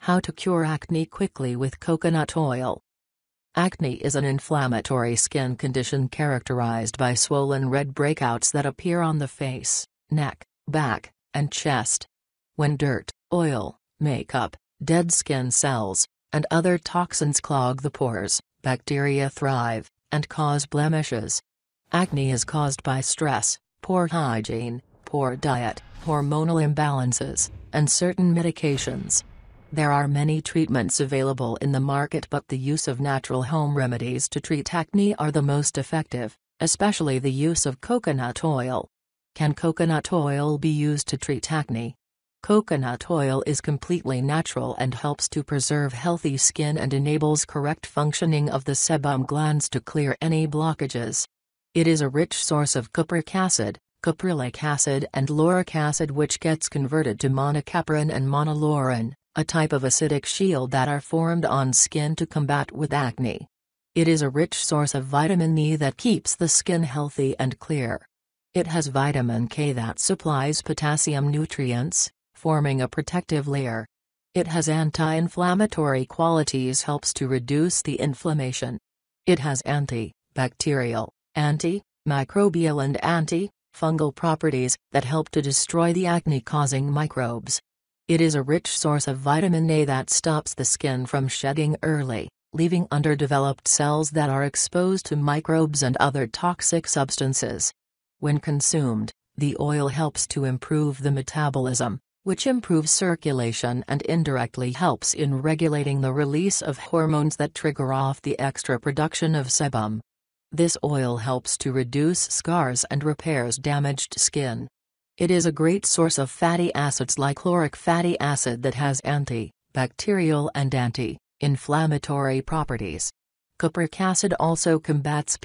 How to cure acne quickly with coconut oil. Acne is an inflammatory skin condition characterized by swollen red breakouts that appear on the face, neck, back, and chest. When dirt, oil, makeup, dead skin cells, and other toxins clog the pores, bacteria thrive and cause blemishes. Acne is caused by stress, poor hygiene, poor diet, hormonal imbalances, and certain medications. There are many treatments available in the market, but the use of natural home remedies to treat acne are the most effective, especially the use of coconut oil. Can coconut oil be used to treat acne? Coconut oil is completely natural and helps to preserve healthy skin and enables correct functioning of the sebum glands to clear any blockages. It is a rich source of cupric acid, caprylic acid and lauric acid, which gets converted to monocaprin and monolaurin, a type of acidic shield that are formed on skin to combat with acne. It is a rich source of vitamin E that keeps the skin healthy and clear. It has vitamin K that supplies potassium nutrients, forming a protective layer. It has anti-inflammatory qualities, helps to reduce the inflammation. It has anti-bacterial, anti-microbial and anti-fungal properties that help to destroy the acne-causing microbes. It is a rich source of vitamin A that stops the skin from shedding early, leaving underdeveloped cells that are exposed to microbes and other toxic substances. When consumed, the oil helps to improve the metabolism, which improves circulation and indirectly helps in regulating the release of hormones that trigger off the extra production of sebum. This oil helps to reduce scars and repairs damaged skin. It is a great source of fatty acids like lauric fatty acid that has anti-bacterial and anti-inflammatory properties. Cupric acid also combats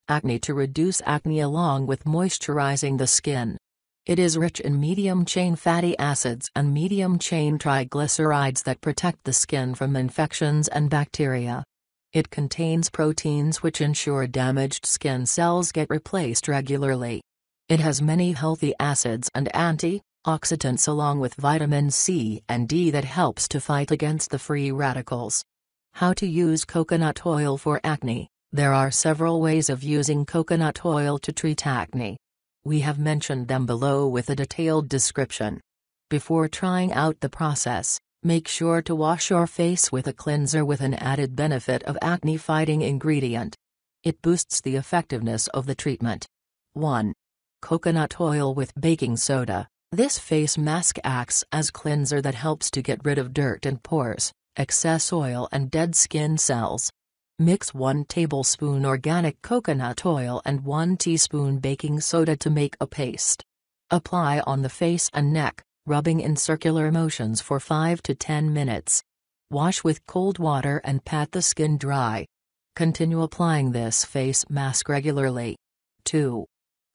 acne to reduce acne along with moisturizing the skin. It is rich in medium-chain fatty acids and medium-chain triglycerides that protect the skin from infections and bacteria. It contains proteins which ensure damaged skin cells get replaced regularly. It has many healthy acids and antioxidants along with vitamin C and D that helps to fight against the free radicals. How to use coconut oil for acne? There are several ways of using coconut oil to treat acne. We have mentioned them below with a detailed description. Before trying out the process, make sure to wash your face with a cleanser with an added benefit of acne-fighting ingredient. It boosts the effectiveness of the treatment. 1. Coconut oil with baking soda. This face mask acts as cleanser that helps to get rid of dirt and pores, excess oil and dead skin cells. Mix 1 tablespoon organic coconut oil and 1 teaspoon baking soda to make a paste. Apply on the face and neck, rubbing in circular motions for 5 to 10 minutes. Wash with cold water and pat the skin dry. Continue applying this face mask regularly. 2.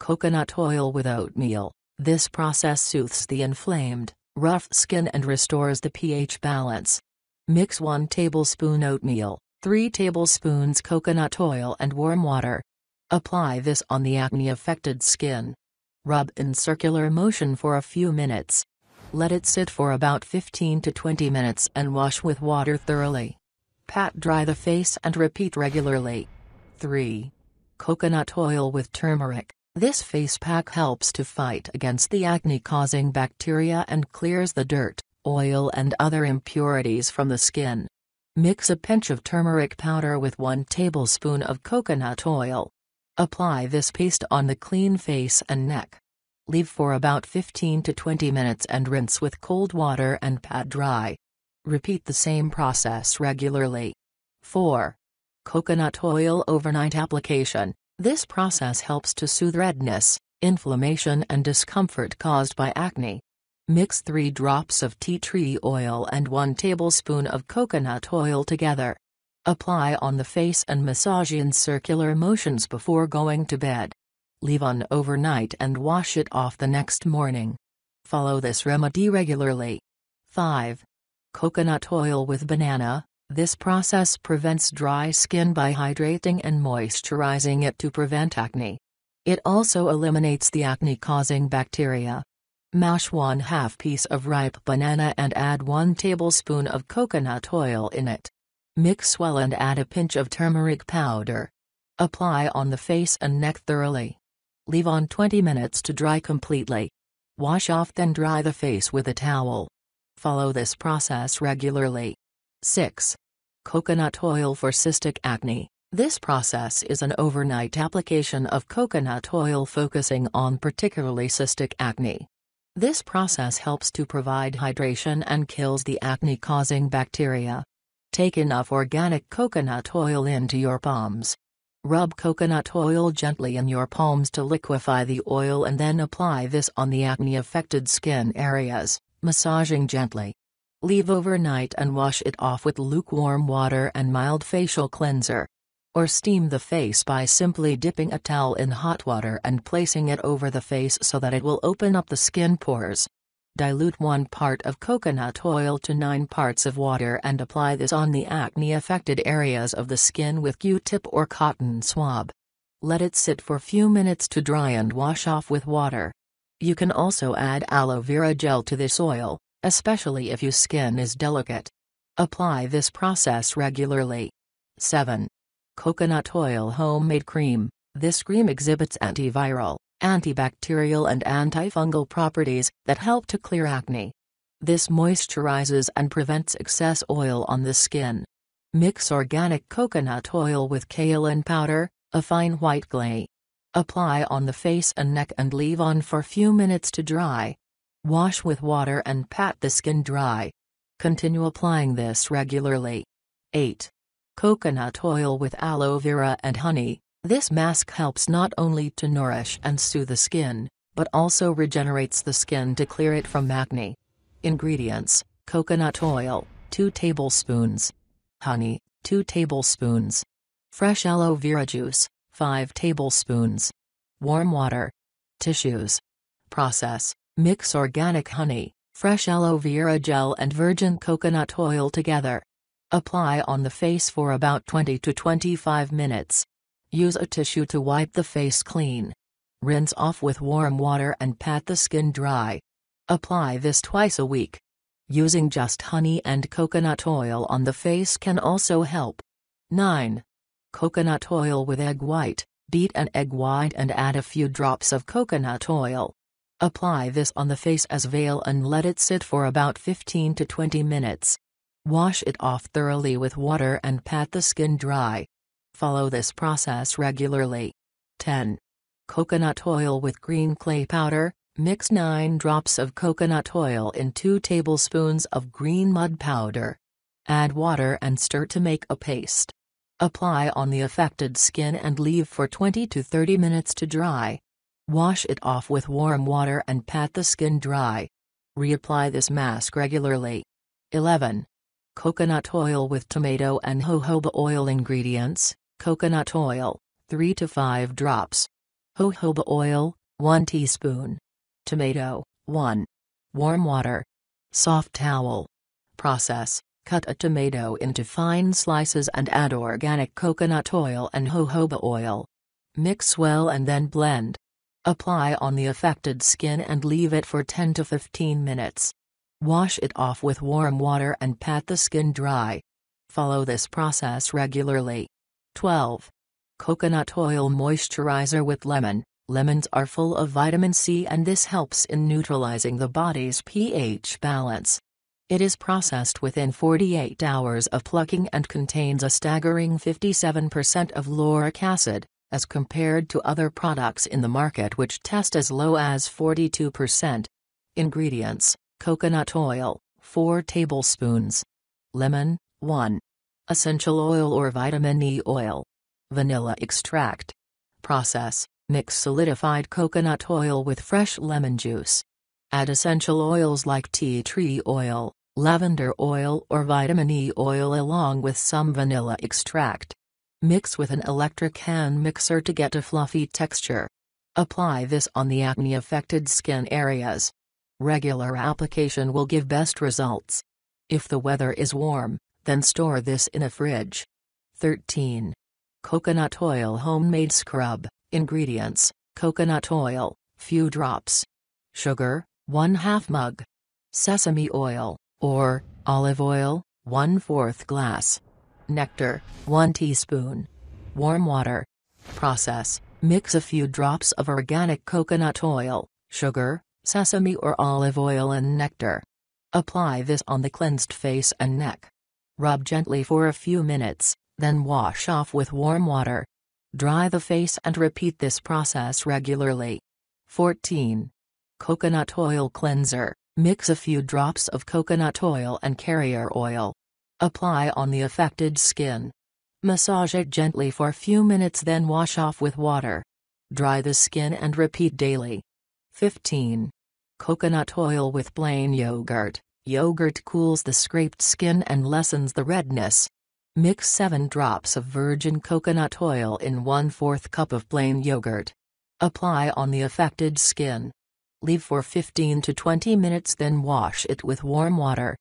Coconut oil with oatmeal. This process soothes the inflamed, rough skin and restores the pH balance. Mix 1 tablespoon oatmeal, 3 tablespoons coconut oil and warm water. Apply this on the acne-affected skin. Rub in circular motion for a few minutes. Let it sit for about 15 to 20 minutes and wash with water thoroughly. Pat dry the face and repeat regularly. 3. Coconut oil with turmeric. This face pack helps to fight against the acne-causing bacteria and clears the dirt, oil and other impurities from the skin. Mix a pinch of turmeric powder with 1 tablespoon of coconut oil. Apply this paste on the clean face and neck. Leave for about 15 to 20 minutes and rinse with cold water and pat dry. Repeat the same process regularly. 4. Coconut oil overnight application. This process helps to soothe redness, inflammation and discomfort caused by acne. Mix 3 drops of tea tree oil and 1 tablespoon of coconut oil together. Apply on the face and massage in circular motions before going to bed. Leave on overnight and wash it off the next morning. Follow this remedy regularly. 5. Coconut oil with banana. This process prevents dry skin by hydrating and moisturizing it to prevent acne. It also eliminates the acne-causing bacteria. Mash 1/2 piece of ripe banana and add 1 tablespoon of coconut oil in it. Mix well and add a pinch of turmeric powder. Apply on the face and neck thoroughly. Leave on 20 minutes to dry completely. Wash off, then dry the face with a towel. Follow this process regularly. 6. Coconut oil for cystic acne. This process is an overnight application of coconut oil focusing on particularly cystic acne. This process helps to provide hydration and kills the acne-causing bacteria. Take enough organic coconut oil into your palms. Rub coconut oil gently in your palms to liquefy the oil and then apply this on the acne-affected skin areas, massaging gently. Leave overnight and wash it off with lukewarm water and mild facial cleanser. Or steam the face by simply dipping a towel in hot water and placing it over the face so that it will open up the skin pores. Dilute 1 part of coconut oil to 9 parts of water and apply this on the acne-affected areas of the skin with Q-tip or cotton swab. Let it sit for few minutes to dry and wash off with water. You can also add aloe vera gel to this oil, especially if your skin is delicate. Apply this process regularly. 7. Coconut oil homemade cream. This cream exhibits antiviral, antibacterial and antifungal properties that help to clear acne. This moisturizes and prevents excess oil on the skin. Mix organic coconut oil with kaolin powder, a fine white clay. Apply on the face and neck and leave on for few minutes to dry. Wash with water and pat the skin dry. Continue applying this regularly. 8. Coconut oil with aloe vera and honey. This mask helps not only to nourish and soothe the skin, but also regenerates the skin to clear it from acne. Ingredients: coconut oil, 2 tablespoons. Honey, 2 tablespoons. Fresh aloe vera juice, 5 tablespoons. Warm water. Tissues. Process: mix organic honey, fresh aloe vera gel and virgin coconut oil together. Apply on the face for about 20 to 25 minutes. Use a tissue to wipe the face clean. Rinse off with warm water and pat the skin dry. Apply this twice a week. Using just honey and coconut oil on the face can also help. 9. Coconut oil with egg white. Beat an egg white and add a few drops of coconut oil. Apply this on the face as veil and let it sit for about 15 to 20 minutes. Wash it off thoroughly with water and pat the skin dry. Follow this process regularly. 10. Coconut oil with green clay powder. Mix 9 drops of coconut oil in 2 tablespoons of green mud powder. Add water and stir to make a paste. Apply on the affected skin and leave for 20 to 30 minutes to dry. Wash it off with warm water and pat the skin dry. Reapply this mask regularly. 11. Coconut oil with tomato and jojoba oil. Ingredients: coconut oil, 3 to 5 drops. Jojoba oil, 1 teaspoon. Tomato, 1. Warm water. Soft towel. Process: cut a tomato into fine slices and add organic coconut oil and jojoba oil. Mix well and then blend. Apply on the affected skin and leave it for 10 to 15 minutes. Wash it off with warm water and pat the skin dry. Follow this process regularly. 12. Coconut oil moisturizer with lemon. Lemons are full of vitamin C and this helps in neutralizing the body's pH balance. It is processed within 48 hours of plucking and contains a staggering 57% of lauric acid, as compared to other products in the market which test as low as 42%. Ingredients: coconut oil, 4 tablespoons. Lemon, 1. Essential oil or vitamin E oil. Vanilla extract. Process: mix solidified coconut oil with fresh lemon juice. Add essential oils like tea tree oil, lavender oil or vitamin E oil along with some vanilla extract. Mix with an electric hand mixer to get a fluffy texture. Apply this on the acne-affected skin areas. Regular application will give best results. If the weather is warm, then store this in a fridge. 13. Coconut oil homemade scrub. Ingredients: coconut oil, few drops. Sugar, 1/2 mug. Sesame oil, or olive oil, 1/4 glass. Nectar, 1 teaspoon. Warm water. Process: mix a few drops of organic coconut oil, sugar, sesame or olive oil and nectar. Apply this on the cleansed face and neck. Rub gently for a few minutes, then wash off with warm water. Dry the face and repeat this process regularly. 14. Coconut oil cleanser. Mix a few drops of coconut oil and carrier oil. Apply on the affected skin. Massage it gently for a few minutes, then wash off with water. Dry the skin and repeat daily. 15. Coconut oil with plain yogurt. Yogurt cools the scraped skin and lessens the redness. Mix 7 drops of virgin coconut oil in 1/4 cup of plain yogurt. Apply on the affected skin. Leave for 15 to 20 minutes, then wash it with warm water.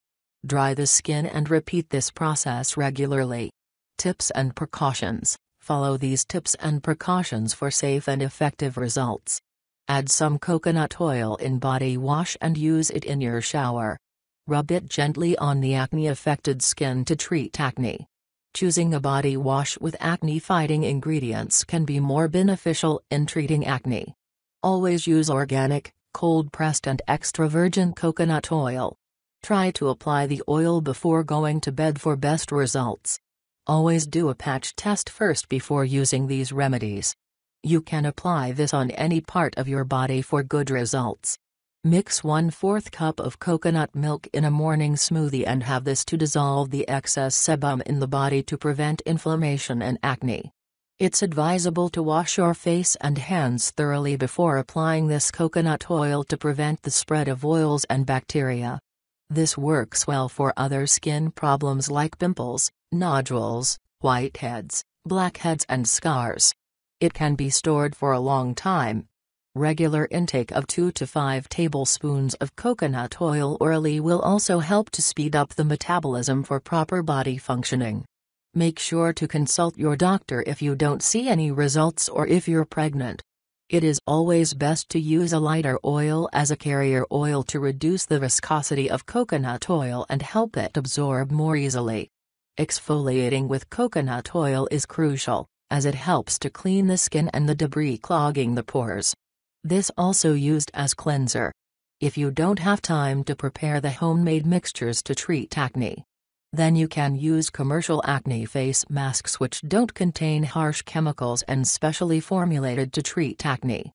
Dry the skin and repeat this process regularly. Tips and precautions. Follow these tips and precautions for safe and effective results. Add some coconut oil in body wash and use it in your shower. Rub it gently on the acne-affected skin to treat acne. Choosing a body wash with acne-fighting ingredients can be more beneficial in treating acne. Always use organic, cold-pressed and extra virgin coconut oil. Try to apply the oil before going to bed for best results. Always do a patch test first before using these remedies. You can apply this on any part of your body for good results. Mix 1/4 cup of coconut milk in a morning smoothie and have this to dissolve the excess sebum in the body to prevent inflammation and acne. It's advisable to wash your face and hands thoroughly before applying this coconut oil to prevent the spread of oils and bacteria. This works well for other skin problems like pimples, nodules, whiteheads, blackheads and scars. It can be stored for a long time. Regular intake of 2 to 5 tablespoons of coconut oil orally will also help to speed up the metabolism for proper body functioning. Make sure to consult your doctor if you don't see any results or if you're pregnant. It is always best to use a lighter oil as a carrier oil to reduce the viscosity of coconut oil and help it absorb more easily. Exfoliating with coconut oil is crucial, as it helps to clean the skin and the debris clogging the pores. This also used as cleanser. If you don't have time to prepare the homemade mixtures to treat acne, then you can use commercial acne face masks which don't contain harsh chemicals and specially formulated to treat acne.